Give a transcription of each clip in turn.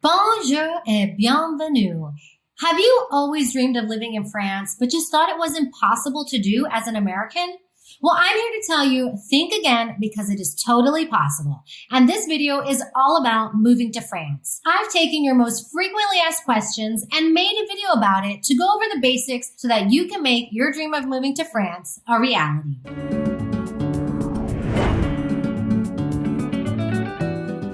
Bonjour et bienvenue. Have you always dreamed of living in France, but just thought it was impossible to do as an American? Well, I'm here to tell you, think again because it is totally possible. And this video is all about moving to France. I've taken your most frequently asked questions and made a video about it to go over the basics so that you can make your dream of moving to France a reality.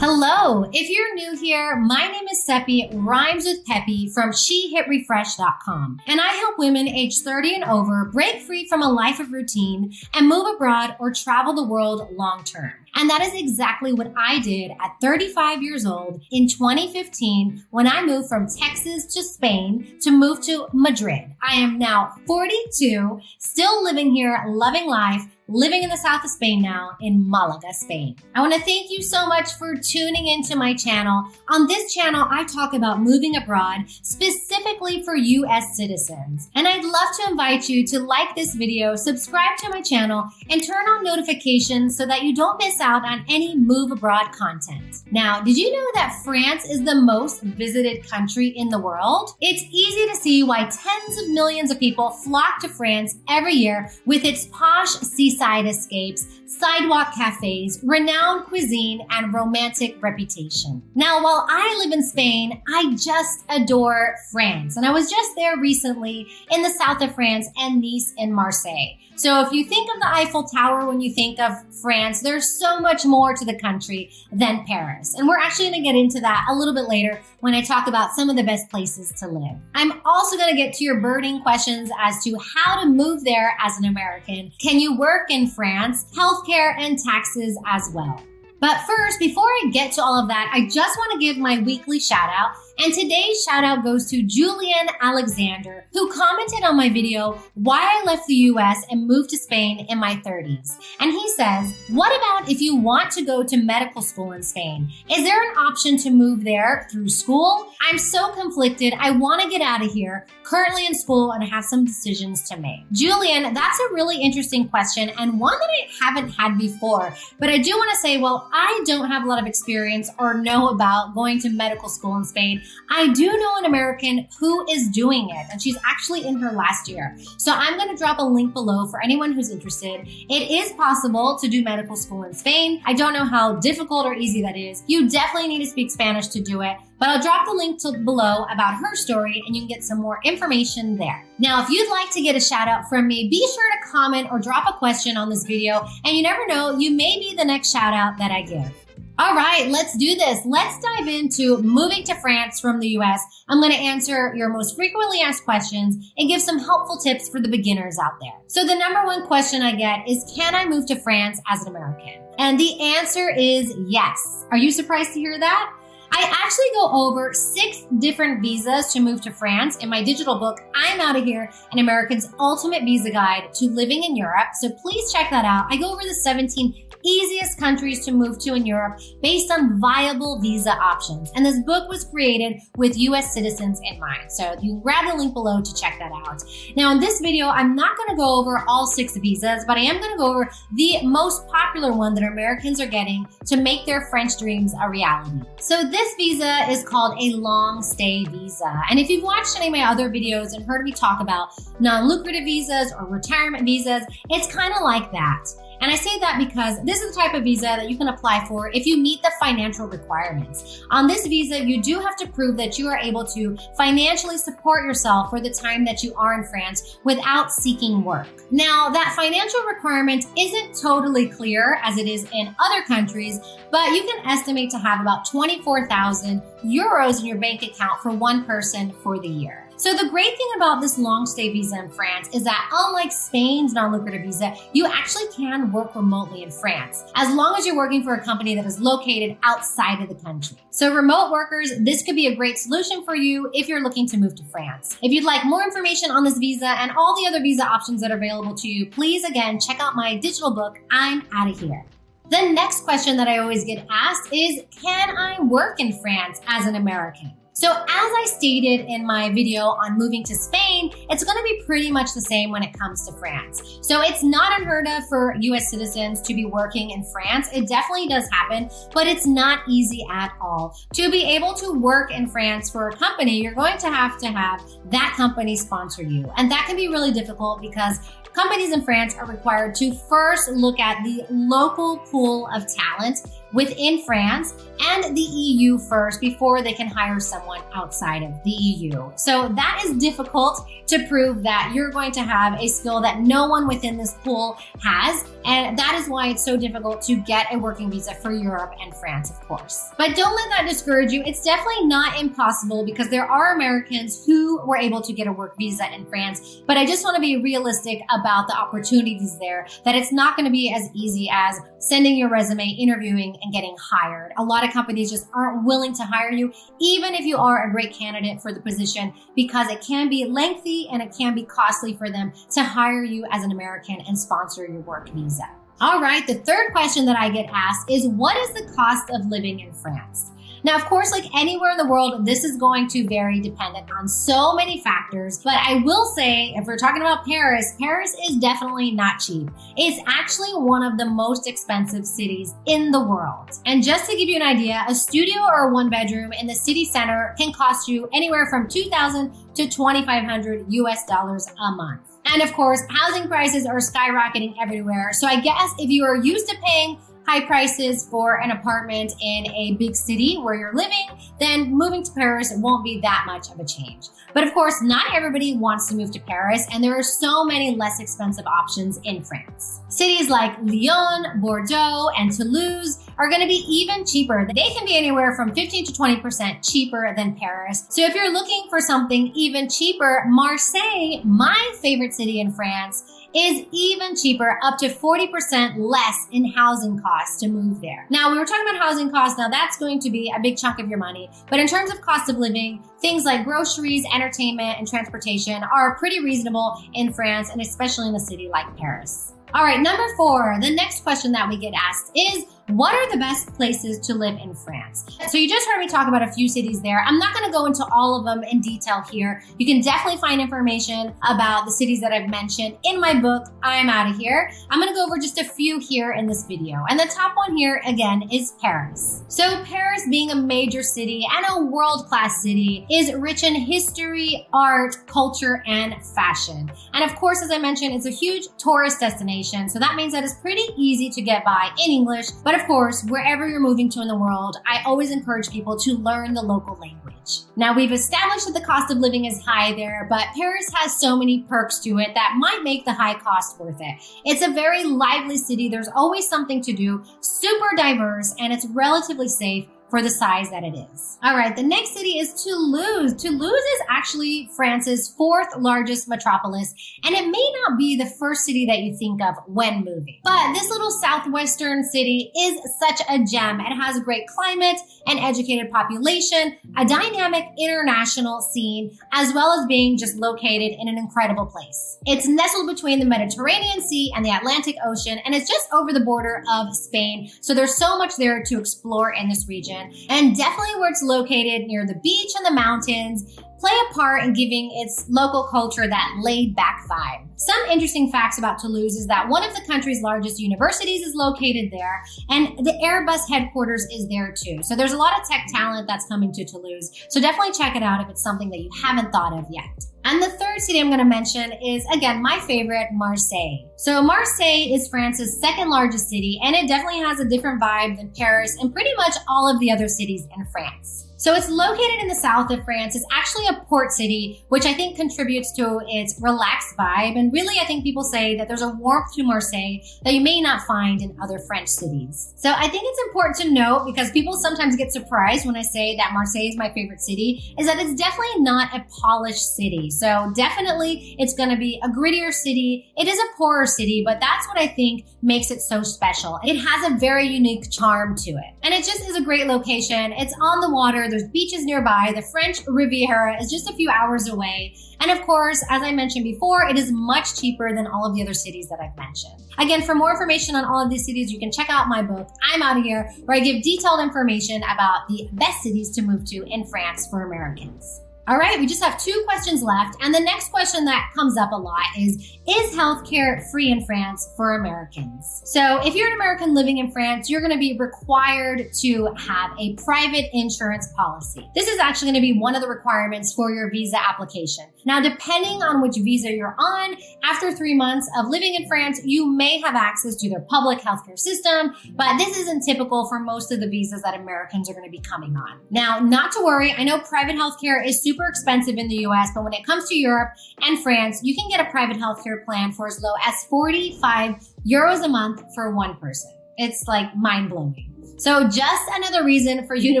Hello, if you're new here, my name is Cepee, rhymes with peppy from SheHitRefresh.com, and I help women age 30 and over break free from a life of routine and move abroad or travel the world long term. And that is exactly what I did at 35 years old in 2015 when I moved from Texas to Spain to move to Madrid. I am now 42, still living here, loving life, living in the south of Spain now in Malaga, Spain. I want to thank you so much for tuning into my channel. On this channel, I talk about moving abroad specifically for US citizens. And I'd love to invite you to like this video, subscribe to my channel, and turn on notifications so that you don't miss out on any move abroad content. Now, did you know that France is the most visited country in the world? It's easy to see why tens of millions of people flock to France every year with its posh seaside escapes, sidewalk cafes, renowned cuisine, and romantic reputation. Now, while I live in Spain, I just adore France. And I was just there recently in the south of France and Nice and Marseille. So if you think of the Eiffel Tower when you think of France, there's so much more to the country than Paris. And we're actually going to get into that a little bit later when I talk about some of the best places to live. I'm also going to get to your burning questions as to how to move there as an American. Can you work in France? Healthcare and taxes as well. But first, before I get to all of that, I just want to give my weekly shout out. And today's shout out goes to Julian Alexander, who commented on my video, why I left the US and moved to Spain in my 30s. And he says, what about if you want to go to medical school in Spain? Is there an option to move there through school? I'm so conflicted. I want to get out of here, currently in school, and have some decisions to make. Julian, that's a really interesting question and one that I haven't had before. But I do want to say, well, I don't have a lot of experience or know about going to medical school in Spain. I do know an American who is doing it, and she's actually in her last year. So I'm going to drop a link below for anyone who's interested. It is possible to do medical school in Spain. I don't know how difficult or easy that is. You definitely need to speak Spanish to do it, but I'll drop the link below about her story and you can get some more information there. Now, if you'd like to get a shout out from me, be sure to comment or drop a question on this video, and you never know, you may be the next shout out that I give. All right, let's do this. Let's dive into moving to France from the US. I'm going to answer your most frequently asked questions and give some helpful tips for the beginners out there. So the number one question I get is, can I move to France as an American? And the answer is yes. Are you surprised to hear that? I actually go over 6 different visas to move to France in my digital book, I'm Outta Here, An American's Ultimate Visa Guide to Living in Europe. So please check that out. I go over the 17 easiest countries to move to in Europe based on viable visa options. And this book was created with US citizens in mind. So you can grab the link below to check that out. Now in this video, I'm not going to go over all 6 visas, but I am going to go over the most popular one that Americans are getting to make their French dreams a reality. So this visa is called a long stay visa. And if you've watched any of my other videos and heard me talk about non-lucrative visas or retirement visas, it's kind of like that. And I say that because this is the type of visa that you can apply for if you meet the financial requirements. On this visa, you do have to prove that you are able to financially support yourself for the time that you are in France without seeking work. Now, that financial requirement isn't totally clear as it is in other countries, but you can estimate to have about 24,000 euros in your bank account for one person for the year. So the great thing about this long stay visa in France is that unlike Spain's non-lucrative visa, you actually can work remotely in France, as long as you're working for a company that is located outside of the country. So remote workers, this could be a great solution for you if you're looking to move to France. If you'd like more information on this visa and all the other visa options that are available to you, please again, check out my digital book, I'm Outta Here. The next question that I always get asked is, can I work in France as an American? So as I stated in my video on moving to Spain, it's going to be pretty much the same when it comes to France. So it's not unheard of for US citizens to be working in France. It definitely does happen, but it's not easy at all. To be able to work in France for a company, you're going to have that company sponsor you. And that can be really difficult because companies in France are required to first look at the local pool of talent within France and the EU first before they can hire someone outside of the EU. So that is difficult to prove that you're going to have a skill that no one within this pool has. And that is why it's so difficult to get a working visa for Europe and France, of course. But don't let that discourage you. It's definitely not impossible because there are Americans who were able to get a work visa in France. But I just want to be realistic about the opportunities there, that it's not going to be as easy as sending your resume, interviewing, and getting hired. A lot of companies just aren't willing to hire you, even if you are a great candidate for the position, because it can be lengthy and it can be costly for them to hire you as an American and sponsor your work visa. All right, the third question that I get asked is, what is the cost of living in France? Now, of course, like anywhere in the world, this is going to vary dependent on so many factors. But I will say, if we're talking about Paris, Paris is definitely not cheap. It's actually one of the most expensive cities in the world. And just to give you an idea, a studio or a one bedroom in the city center can cost you anywhere from $2,000 to $2,500 US a month. And of course, housing prices are skyrocketing everywhere. So I guess if you are used to paying high prices for an apartment in a big city where you're living, then moving to Paris won't be that much of a change. But of course, not everybody wants to move to Paris, and there are so many less expensive options in France. Cities like Lyon, Bordeaux, and Toulouse are going to be even cheaper. They can be anywhere from 15 to 20% cheaper than Paris. So if you're looking for something even cheaper, Marseille, my favorite city in France, is even cheaper, up to 40% less in housing costs to move there. Now, we were talking about housing costs. Now, that's going to be a big chunk of your money. But in terms of cost of living, things like groceries, entertainment, and transportation are pretty reasonable in France, and especially in a city like Paris. All right, number 4, the next question that we get asked is, what are the best places to live in France? So you just heard me talk about a few cities there. I'm not going to go into all of them in detail here. You can definitely find information about the cities that I've mentioned in my book, I'm Out of Here. I'm going to go over just a few here in this video. And the top one here, again, is Paris. So Paris, being a major city and a world-class city, is rich in history, art, culture, and fashion. And of course, as I mentioned, it's a huge tourist destination. So that means that it's pretty easy to get by in English. But of course, wherever you're moving to in the world, I always encourage people to learn the local language. Now, we've established that the cost of living is high there, but Paris has so many perks to it that might make the high cost worth it. It's a very lively city. There's always something to do, super diverse, and it's relatively safe for the size that it is. All right, the next city is Toulouse. Toulouse is actually France's 4th largest metropolis, and it may not be the first city that you think of when moving. But this little southwestern city is such a gem. It has a great climate, an educated population, a dynamic international scene, as well as being just located in an incredible place. It's nestled between the Mediterranean Sea and the Atlantic Ocean, and it's just over the border of Spain. So there's so much there to explore in this region. And definitely where it's located near the beach and the mountains play a part in giving its local culture that laid-back vibe. Some interesting facts about Toulouse is that one of the country's largest universities is located there, and the Airbus headquarters is there too. So there's a lot of tech talent that's coming to Toulouse. So definitely check it out if it's something that you haven't thought of yet. And the third city I'm going to mention is, again, my favorite, Marseille. So Marseille is France's 2nd largest city, and it definitely has a different vibe than Paris and pretty much all of the other cities in France. So it's located in the south of France. It's actually a port city, which I think contributes to its relaxed vibe. And really, I think people say that there's a warmth to Marseille that you may not find in other French cities. So I think it's important to note, because people sometimes get surprised when I say that Marseille is my favorite city, is that it's definitely not a polished city. So definitely it's going to be a grittier city. It is a poorer city, but that's what I think makes it so special. It has a very unique charm to it. And it just is a great location. It's on the water. here. There's beaches nearby. The French Riviera is just a few hours away. And of course, as I mentioned before, it is much cheaper than all of the other cities that I've mentioned. Again, for more information on all of these cities, you can check out my book, I'm Out of Here, where I give detailed information about the best cities to move to in France for Americans. All right, we just have 2 questions left. And the next question that comes up a lot is healthcare free in France for Americans? So if you're an American living in France, you're gonna be required to have a private insurance policy. This is actually gonna be one of the requirements for your visa application. Now, depending on which visa you're on, after 3 months of living in France, you may have access to their public healthcare system, but this isn't typical for most of the visas that Americans are gonna be coming on. Now, not to worry, I know private healthcare is super expensive in the US, but when it comes to Europe and France, you can get a private healthcare plan for as low as 45 euros a month for one person. It's like mind-blowing. So just another reason for you to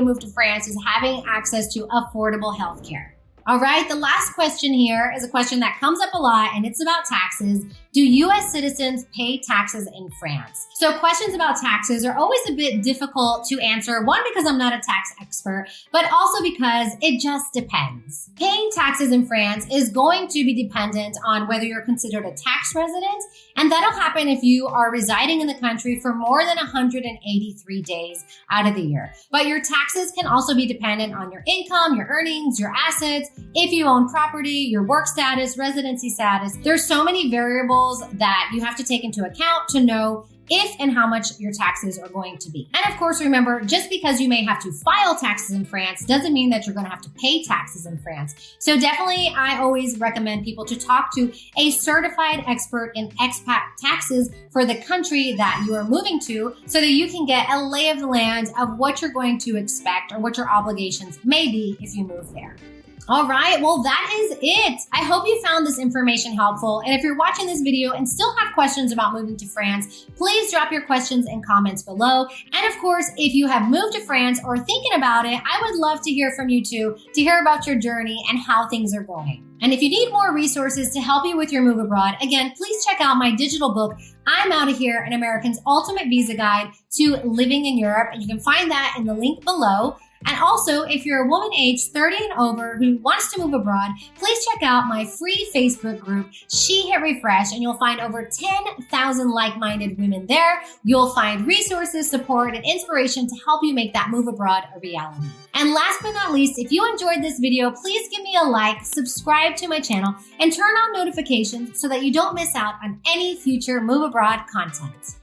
move to France is having access to affordable healthcare. All right, the last question here is a question that comes up a lot, and it's about taxes. Do US citizens pay taxes in France? So questions about taxes are always a bit difficult to answer. One, because I'm not a tax expert, but also because it just depends. Paying taxes in France is going to be dependent on whether you're considered a tax resident, and that'll happen if you are residing in the country for more than 183 days out of the year. But your taxes can also be dependent on your income, your earnings, your assets, if you own property, your work status, residency status. There's so many variables that you have to take into account to know if and how much your taxes are going to be. And of course, remember, just because you may have to file taxes in France doesn't mean that you're going to have to pay taxes in France. So definitely, I always recommend people to talk to a certified expert in expat taxes for the country that you are moving to so that you can get a lay of the land of what you're going to expect or what your obligations may be if you move there. All right, well, that is it. I hope you found this information helpful. And if you're watching this video and still have questions about moving to France, please drop your questions in comments below. And of course, if you have moved to France or thinking about it, I would love to hear from you too, to hear about your journey and how things are going. And if you need more resources to help you with your move abroad, again, please check out my digital book, I'm Out of Here, an American's Ultimate Visa Guide to Living in Europe. And you can find that in the link below. And also, if you're a woman aged 30 and over who wants to move abroad, please check out my free Facebook group, She Hit Refresh, and you'll find over 10,000 like-minded women there. You'll find resources, support, and inspiration to help you make that move abroad a reality. And last but not least, if you enjoyed this video, please give me a like, subscribe to my channel, and turn on notifications so that you don't miss out on any future move abroad content.